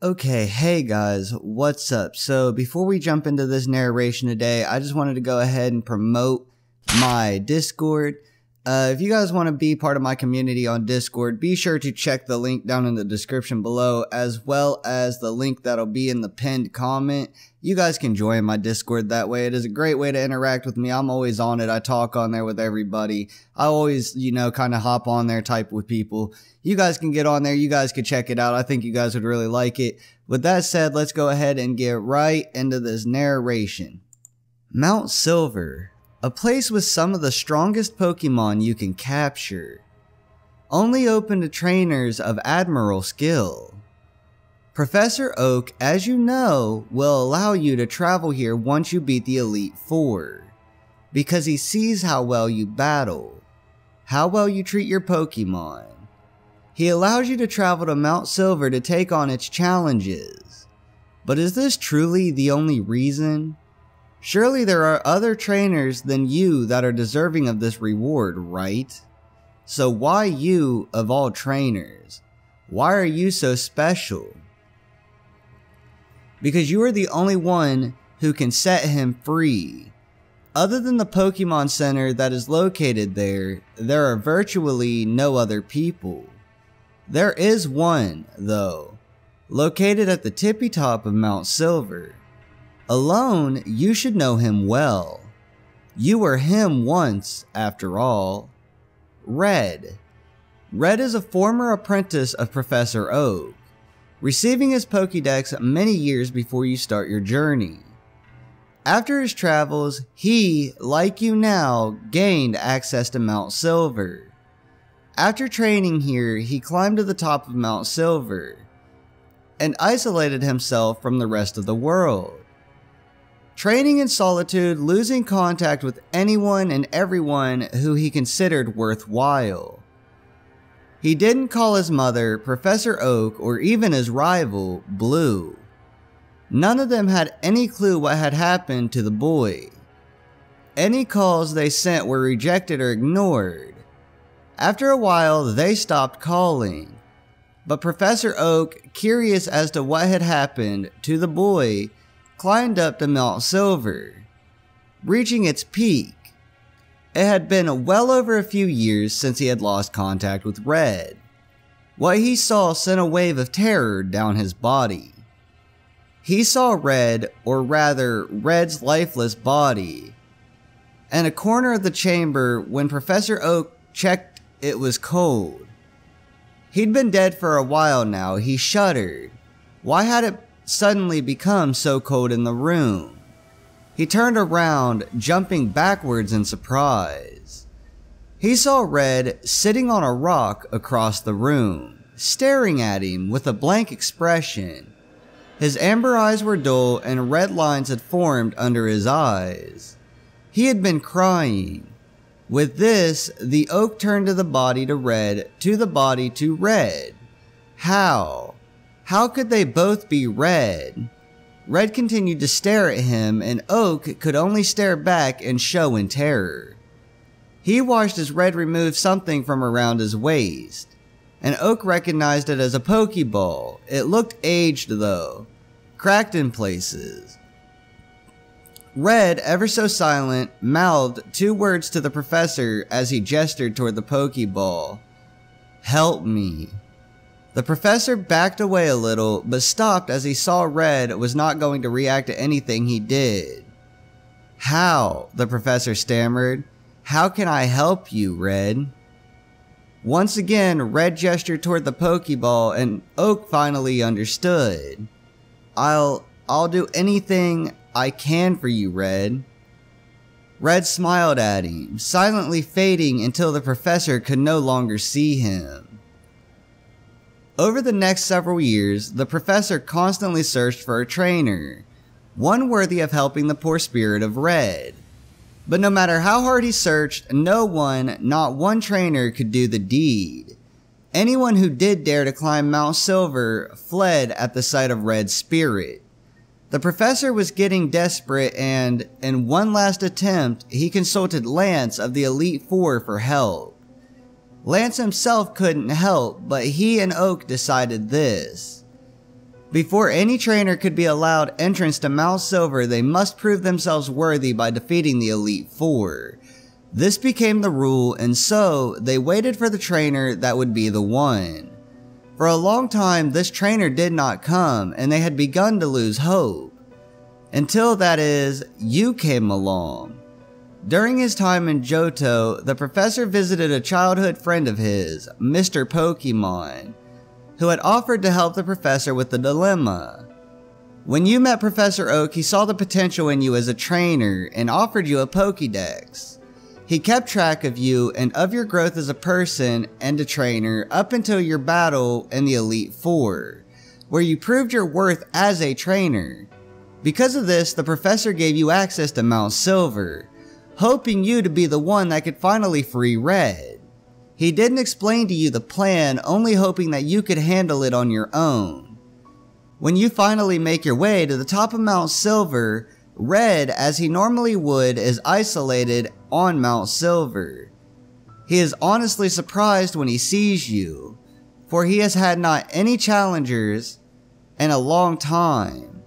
Okay, hey guys, what's up? So before we jump into this narration today, I just wanted to go ahead and promote my Discord. If you guys want to be part of my community on Discord, be sure to check the link down in the description below, as well as the link that'll be in the pinned comment. You guys can join my Discord that way. It is a great way to interact with me. I'm always on it. I talk on there with everybody. I always, kind of hop on there, type with people. You guys can get on there. You guys can check it out. I think you guys would really like it. With that said, let's go ahead and get right into this narration. Mount Silver. A place with some of the strongest Pokemon you can capture. Only open to trainers of admirable skill. Professor Oak, as you know, will allow you to travel here once you beat the Elite Four, because he sees how well you battle, how well you treat your Pokemon. He allows you to travel to Mount Silver to take on its challenges. But is this truly the only reason? Surely there are other trainers than you that are deserving of this reward, right? So why you of all trainers? Why are you so special? Because you are the only one who can set him free. Other than the Pokemon Center that is located there, there are virtually no other people. There is one, though, located at the tippy top of Mount Silver. Alone, you should know him well. You were him once, after all. Red. Red is a former apprentice of Professor Oak, receiving his Pokédex many years before you start your journey. After his travels, he, like you now, gained access to Mount Silver. After training here, he climbed to the top of Mount Silver and isolated himself from the rest of the world. Training in solitude, losing contact with anyone and everyone who he considered worthwhile. He didn't call his mother, Professor Oak, or even his rival, Blue. None of them had any clue what had happened to the boy. Any calls they sent were rejected or ignored. After a while, they stopped calling. But Professor Oak, curious as to what had happened to the boy, climbed up to Mount Silver, reaching its peak. It had been well over a few years since he had lost contact with Red. What he saw sent a wave of terror down his body. He saw Red, or rather, Red's lifeless body. In a corner of the chamber, when Professor Oak checked, it was cold. He'd been dead for a while now. He shuddered. Why had it suddenly become so cold in the room? He turned around, jumping backwards in surprise. He saw Red sitting on a rock across the room, staring at him with a blank expression. His amber eyes were dull and red lines had formed under his eyes. He had been crying. With this, the Oak turned to the body to Red, to the body to Red. How? How could they both be Red? Red continued to stare at him, and Oak could only stare back and show in terror. He watched as Red removed something from around his waist, and Oak recognized it as a Pokeball. It looked aged though, cracked in places. Red, ever so silent, mouthed two words to the professor as he gestured toward the Pokeball. "Help me." The professor backed away a little, but stopped as he saw Red was not going to react to anything he did. "How?" the professor stammered. "How can I help you, Red?" Once again, Red gestured toward the Pokeball, and Oak finally understood. I'll do anything I can for you, Red." Red smiled at him, silently fading until the professor could no longer see him. Over the next several years, the professor constantly searched for a trainer, one worthy of helping the poor spirit of Red. But no matter how hard he searched, no one, not one trainer, could do the deed. Anyone who did dare to climb Mount Silver fled at the sight of Red's spirit. The professor was getting desperate and, in one last attempt, he consulted Lance of the Elite Four for help. Lance himself couldn't help, but he and Oak decided this. Before any trainer could be allowed entrance to Mount Silver, they must prove themselves worthy by defeating the Elite Four. This became the rule, and so they waited for the trainer that would be the one. For a long time, this trainer did not come, and they had begun to lose hope. Until, that is, you came along. During his time in Johto, the professor visited a childhood friend of his, Mr. Pokemon, who had offered to help the professor with the dilemma. When you met Professor Oak, he saw the potential in you as a trainer and offered you a Pokédex. He kept track of you and of your growth as a person and a trainer up until your battle in the Elite Four, where you proved your worth as a trainer. Because of this, the professor gave you access to Mount Silver, hoping you to be the one that could finally free Red. He didn't explain to you the plan, only hoping that you could handle it on your own. When you finally make your way to the top of Mount Silver, Red, as he normally would, is isolated on Mount Silver. He is honestly surprised when he sees you, for he has had not any challengers in a long time.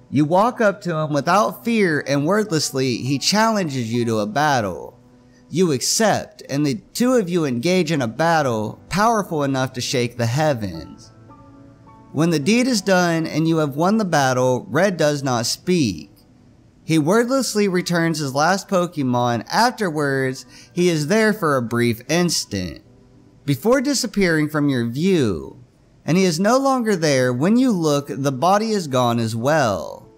You walk up to him without fear, and wordlessly he challenges you to a battle. You accept, and the two of you engage in a battle powerful enough to shake the heavens. When the deed is done and you have won the battle, Red does not speak. He wordlessly returns his last Pokemon. Afterwards, he is there for a brief instant, before disappearing from your view. And he is no longer there. When you look, the body is gone as well.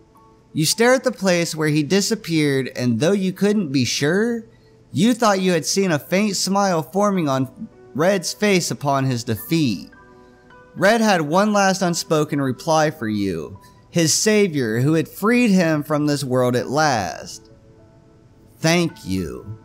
You stare at the place where he disappeared, and though you couldn't be sure, you thought you had seen a faint smile forming on Red's face upon his defeat. Red had one last unspoken reply for you, his savior who had freed him from this world at last. Thank you.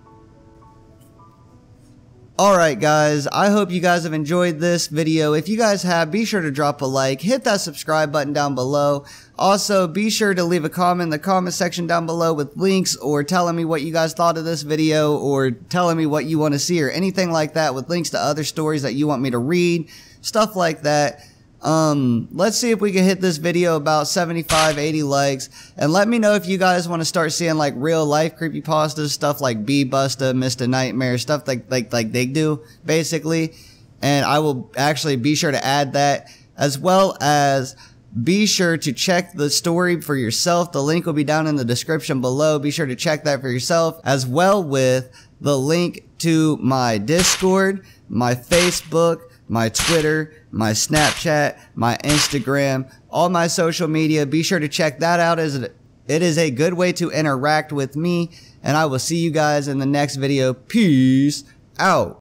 Alright guys, I hope you guys have enjoyed this video. If you guys have, be sure to drop a like, hit that subscribe button down below. Also, be sure to leave a comment in the comment section down below with links or telling me what you guys thought of this video or telling me what you want to see or anything like that with links to other stories that you want me to read, stuff like that. Let's see if we can hit this video about 75-80 likes, and let me know if you guys want to start seeing like real life creepypastas, stuff like Busta, Mr. Nightmare, stuff like they do basically, and I will actually be sure to add that, as well as be sure to check the story for yourself. The link will be down in the description below. Be sure to check that for yourself, as well with the link to my Discord, my Facebook, my Twitter, my Snapchat, my Instagram, all my social media. Be sure to check that out, as it is a good way to interact with me, and I will see you guys in the next video. Peace out.